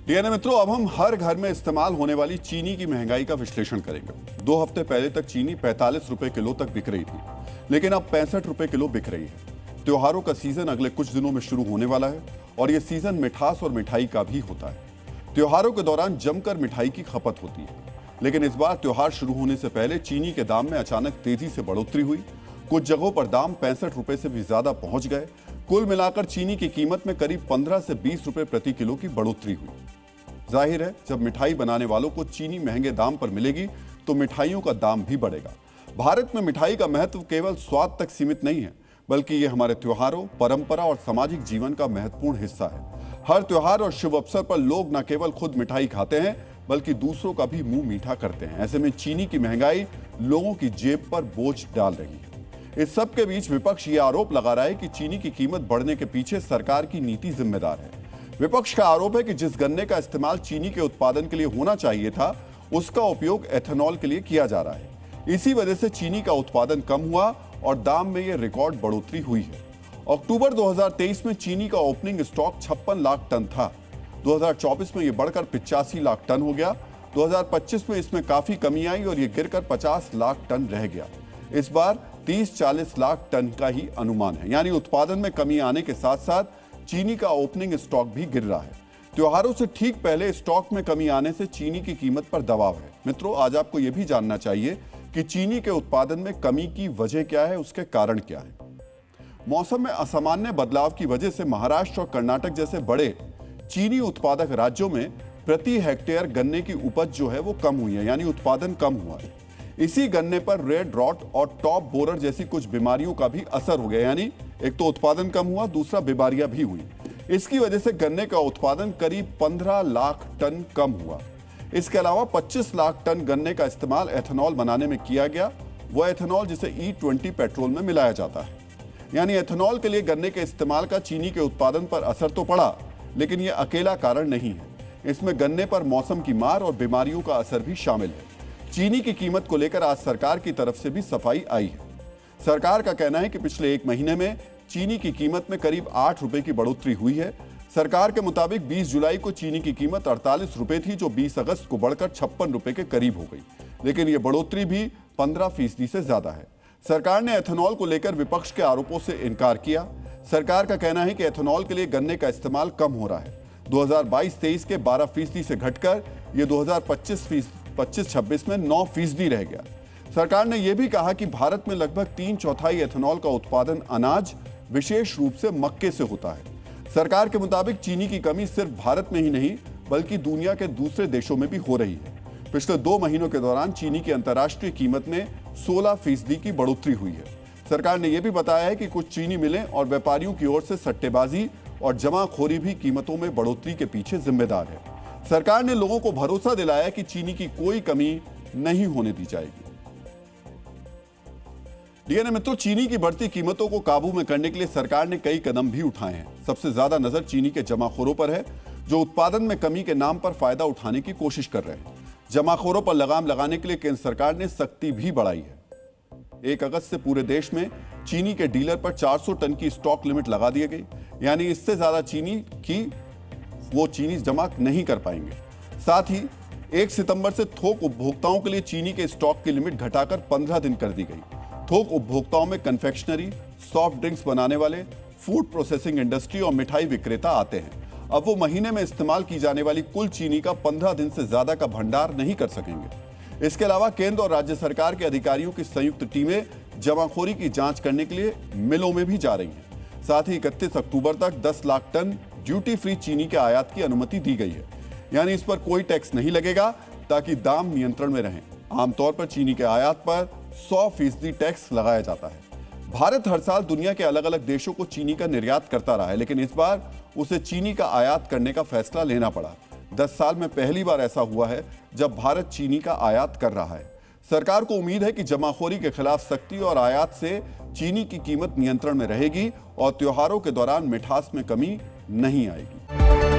DNA मित्रों, अब हम हर घर में इस्तेमाल होने वाली चीनी की महंगाई का विश्लेषण करेंगे। 2 हफ्ते पहले तक चीनी 45 रुपए किलो तक बिक रही थी, लेकिन अब 65 रुपए किलो बिक रही है। त्योहारों का सीजन अगले कुछ दिनों में शुरू होने वाला है और यह सीजन मिठास और मिठाई का भी होता है। त्योहारों के दौरान जमकर मिठाई की खपत होती है, लेकिन इस बार त्योहार शुरू होने से पहले चीनी के दाम में अचानक तेजी से बढ़ोतरी हुई। कुछ जगहों पर दाम 65 रुपए से भी ज्यादा पहुंच गए। कुल मिलाकर चीनी की कीमत में करीब 15 से 20 रुपए प्रति किलो की बढ़ोतरी हुई। जाहिर है, जब मिठाई बनाने वालों को चीनी महंगे दाम पर मिलेगी तो मिठाइयों का दाम भी बढ़ेगा। भारत में मिठाई का महत्व केवल स्वाद तक सीमित नहीं है, बल्कि ये हमारे त्योहारों, परंपरा और सामाजिक जीवन का महत्वपूर्ण हिस्सा है। हर त्योहार और शुभ अवसर पर लोग न केवल खुद मिठाई खाते हैं, बल्कि दूसरों का भी मुंह मीठा करते हैं। ऐसे में चीनी की महंगाई लोगों की जेब पर बोझ डाल रही है। इस सब के बीच विपक्ष ये आरोप लगा रहा है कि चीनी की कीमत बढ़ने के पीछे सरकार की नीति जिम्मेदार है। विपक्ष का आरोप है कि जिस गन्ने का इस्तेमाल चीनी के उत्पादन के लिए होना चाहिए था, उसका उपयोग एथेनॉल के लिए किया जा रहा है। इसी वजह से चीनी का उत्पादन कम हुआ और दाम में यह रिकॉर्ड बढ़ोतरी हुई है। अक्टूबर 2023 में चीनी का ओपनिंग स्टॉक 56 लाख टन था। 2024 में यह बढ़कर 85 लाख टन हो गया। 2025 में इसमें काफी कमी आई और यह गिरकर 50 लाख टन रह गया। इस बार 30-40 लाख टन का ही अनुमान है, यानी उत्पादन में कमी आने के साथ साथ चीनी का ओपनिंग स्टॉक भी गिर रहा है। त्योहारों से ठीक पहले स्टॉक में कमी आने से चीनी की कीमत पर दबाव है। मित्रों, आज आपको यह भी जानना चाहिए कि चीनी के उत्पादन में कमी की वजह क्या है, उसके कारण क्या है। मौसम में असामान्य बदलाव की वजह से महाराष्ट्र और कर्नाटक जैसे बड़े चीनी उत्पादक राज्यों में प्रति हेक्टेयर गन्ने की उपज जो है वो कम हुई है, यानी उत्पादन कम हुआ है। इसी गन्ने पर रेड रॉट और टॉप बोरर जैसी कुछ बीमारियों का भी असर हो गया, यानी एक तो उत्पादन कम हुआ, दूसरा बीमारियां भी हुई। इसकी वजह से गन्ने का उत्पादन करीब 15 लाख टन कम हुआ। इसके अलावा 25 लाख टन गन्ने का इस्तेमाल एथेनॉल बनाने में किया गया, वह एथेनॉल जिसे E20 पेट्रोल में मिलाया जाता है। यानी एथेनॉल के लिए गन्ने के इस्तेमाल का चीनी के उत्पादन पर असर तो पड़ा, लेकिन यह अकेला कारण नहीं है। इसमें गन्ने पर मौसम की मार और बीमारियों का असर भी शामिल है। चीनी की कीमत को लेकर आज सरकार की तरफ से भी सफाई आई है। सरकार का कहना है कि पिछले 1 महीने में चीनी की कीमत में करीब 8 रुपए की बढ़ोतरी हुई है। सरकार के मुताबिक 20 जुलाई को चीनी की कीमत 48 रुपए थी, जो 20 अगस्त को बढ़कर 56 रुपए के करीब हो गई, लेकिन यह बढ़ोतरी भी 15% से ज्यादा है। सरकार ने एथेनॉल को लेकर विपक्ष के आरोपों से इनकार किया। सरकार का कहना है कि एथेनॉल के लिए गन्ने का इस्तेमाल कम हो रहा है। 2022-23 के 12% से घटकर यह 2025-26 में 9% रह गया। सरकार ने यह भी कहा कि भारत में लगभग 3/4 एथेनॉल का उत्पादन अनाज, विशेष रूप से मक्के से होता है। सरकार के मुताबिक चीनी की कमी सिर्फ भारत में ही नहीं, बल्कि दुनिया के दूसरे देशों में भी हो रही है। पिछले 2 महीनों के दौरान चीनी की अंतर्राष्ट्रीय कीमत में 16% की बढ़ोतरी हुई है। सरकार ने यह भी बताया है कि कुछ चीनी मिलें और व्यापारियों की ओर से सट्टेबाजी और जमाखोरी भी कीमतों में बढ़ोतरी के पीछे जिम्मेदार है। सरकार ने लोगों को भरोसा दिलाया कि चीनी की कोई कमी नहीं होने दी जाएगी। डीएनए मित्रों, चीनी की बढ़ती कीमतों को काबू में करने के लिए सरकार ने कई कदम भी उठाए हैं। सबसे ज्यादा नजर चीनी के जमाखोरों पर है, जो उत्पादन में कमी के नाम पर फायदा उठाने की कोशिश कर रहे हैं। जमाखोरों पर लगाम लगाने के लिए केंद्र सरकार ने सख्ती भी बढ़ाई है। 1 अगस्त से पूरे देश में चीनी के डीलर पर 400 टन की स्टॉक लिमिट लगा दी गई, यानी इससे ज्यादा चीनी जमा नहीं कर पाएंगे। साथ ही 1 सितंबर से थोक उपभोक्ताओं के लिए चीनी के स्टॉक की लिमिट घटाकर 15 दिन कर दी गई। थोक उपभोक्ताओं में कन्फेक्शनरी, सॉफ्ट ड्रिंक्स बनाने वाले, फूड प्रोसेसिंग इंडस्ट्री और मिठाई विक्रेता आते हैं। अब वो महीने में इस्तेमाल की जाने वाली कुल चीनी का 15 दिन से ज्यादा का भंडार नहीं कर सकेंगे। इसके अलावा केंद्र और राज्य सरकार के अधिकारियों की संयुक्त टीमें जमाखोरी की जांच करने के लिए मिलों में भी जा रही हैं। साथ ही 31 अक्टूबर तक 10 लाख टन ड्यूटी फ्री चीनी के आयात की अनुमति दी गई है, यानी इस पर कोई टैक्स नहीं लगेगा, ताकि दाम नियंत्रण में रहें। आमतौर पर चीनी के आयात पर 100% टैक्स लगाया जाता है। भारत हर साल दुनिया के अलग अलग देशों को चीनी का निर्यात करता रहा है, लेकिन इस बार उसे चीनी का आयात करने का फैसला लेना पड़ा। 10 साल में पहली बार ऐसा हुआ है जब भारत चीनी का आयात कर रहा है। सरकार को उम्मीद है कि जमाखोरी के खिलाफ सख्ती और आयात से चीनी की कीमत नियंत्रण में रहेगी और त्योहारों के दौरान मिठास में कमी नहीं आएगी।